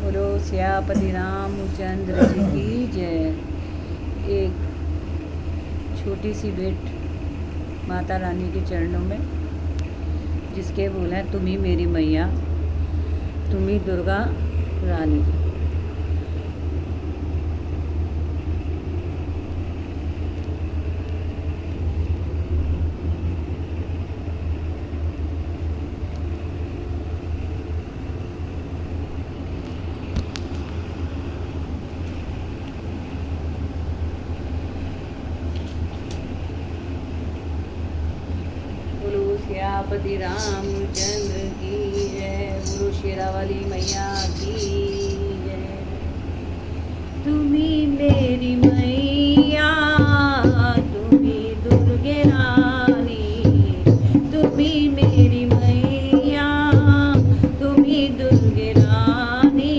बोलो सियापति रामचंद्र जी की जय। एक छोटी सी भेंट माता रानी के चरणों में, जिसके बोल हैं तुम ही मेरी मैया, तुम ही दुर्गा रानी। बोलो सियापति रामचंद्र की जय। बोलो शेरा वाली मैया की जय। तुम्ही मेरी मैया, तुम्ही दुर्गे रानी, तुम्ही मेरी मैया, तुम्ही दुर्गे रानी,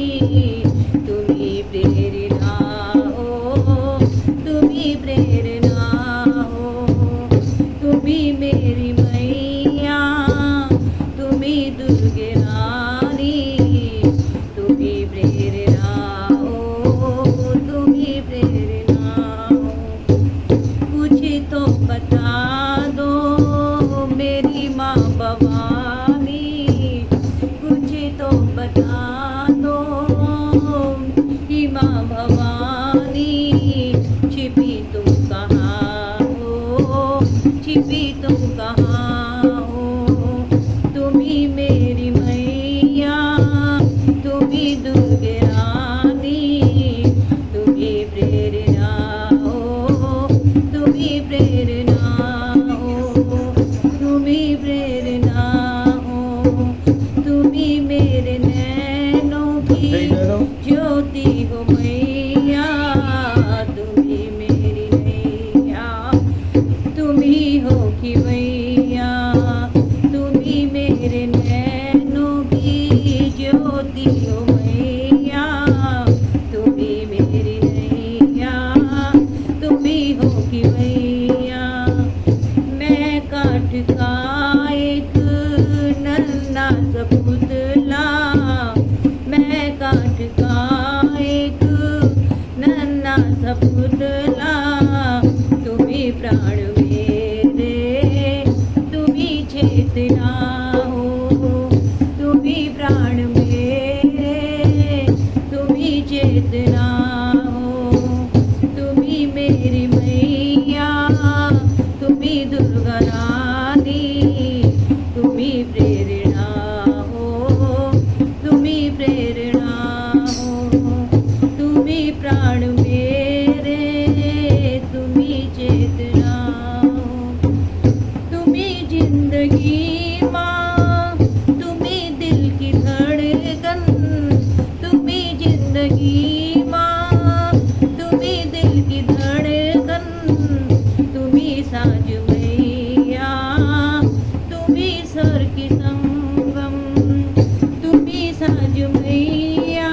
तुम्ही प्रेरणा हो, तुम्ही प्रेरणा हो, तुम्ही मेरी मैया, तुम्ही दुर्गे रानी, तुम्ही प्रेरणा हो, तुम्ही प्रेरणा हो। कुछ तो बता दो मेरी माँ भवानी, कुछ तो बता दो कि माँ भवानी छिपी तुम कहाँ हो, छिपी तुम कहाँ हो। तुम्ही मेरी मैया, तुम्ही दुर्गे रानी, तुम्ही प्रेरणा हो, तुम्ही प्रेरणा हो, तुम्ही प्रेरणा हो। तुम्ही मेरे नैनों की ज्योति हो मैया, तुम्ही मेरी मैया, तुम्ही हो कि मैया, तुम्ही मेरे नैनों की ज्योति हो मैया, तुम्ही मेरी नैया, तुम्ही हो कि मैया। मैं काठ का एक नन्हा सा पुतला, मैं काठ का एक नन्हा सा पुतला, तुम्ही प्राण मेरे, तुम्ही चेतना हो, तुम्ही प्राण मेरे, तुम्ही चेतना हो। तुम्ही मेरी मैया, तुम्ही दुर्गा रानी, तुम्ही प्रेरणा हो, तुम्ही प्रेरणा हो, तुम्ही प्राण मेरे, तुम्ही चेतना हो। तुम्ही जिंदगी माँ, तुम्ही दिल की धड़कन, तुम्ही जिंदगी माँ, तुम्ही दिल की धड़कन, तुम्ही साज मैया, तुम्ही स्वर की संगम, तुम्ही साज मैया,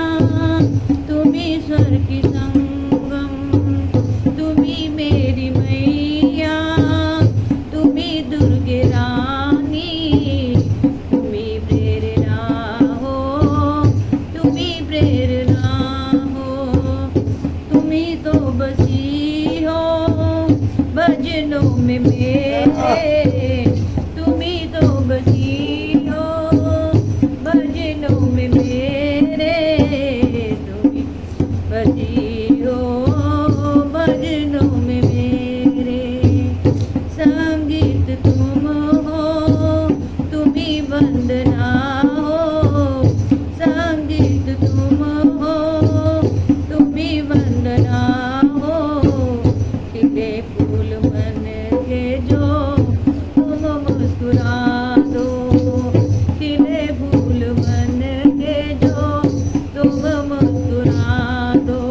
तुम्ही स्वर की संगम। तुम्ही मेरी मैया, तुम्ही दुर्गे रानी, तुम्ही प्रेरणा हो, तुम्ही प्रेरणा हो। तुम्ही तो बसी हो भजनों में मेरे, तुम्ही तो बसी हो भजनों में मेरे, तुम्ही बसी हो भजनों में मेरे। संगीत तुम हो, तुम्ही वंदना हो, संगीत तुम हो, तुम्ही वंदना हो। खिले फूल मन के जो तुम मुस्कुरा दो, खिले फूल मन के जो तुम मुस्कुरा दो।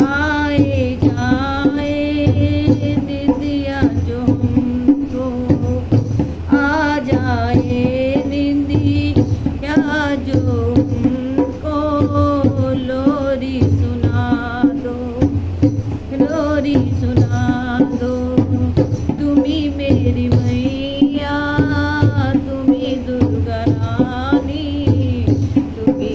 आए जाए निंदिया जो हमको, आ जाए निंदिया जो हमको, लोरी सुना दो, लोरी सुना दो। तुम्ही मेरी मैया, तुम्ही दुर्गा रानी, तुम्ही